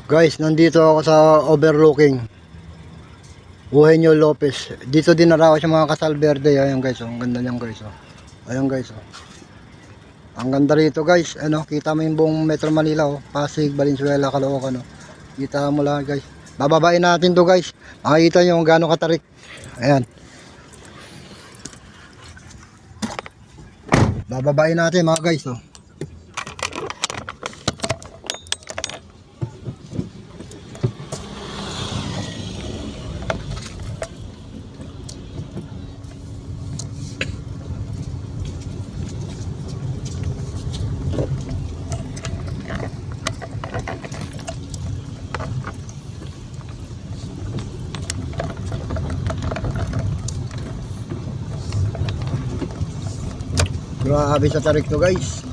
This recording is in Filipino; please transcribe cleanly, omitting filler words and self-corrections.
Guys, nandito ako sa overlooking Eugenio Lopez. Dito din naraos yung mga Casal Verde. Ayan guys, ang ganda niyan guys. Ayan guys. Ang ganda rito guys. Ano, kita mo yung buong Metro Manila. Pasig, Valenzuela, Caloocan. Kita mo lang guys. Bababain natin to guys. Makikita nyo kung gaano katarik. Ayan. Bababain natin mga guys. Grabe sa tarik to guys.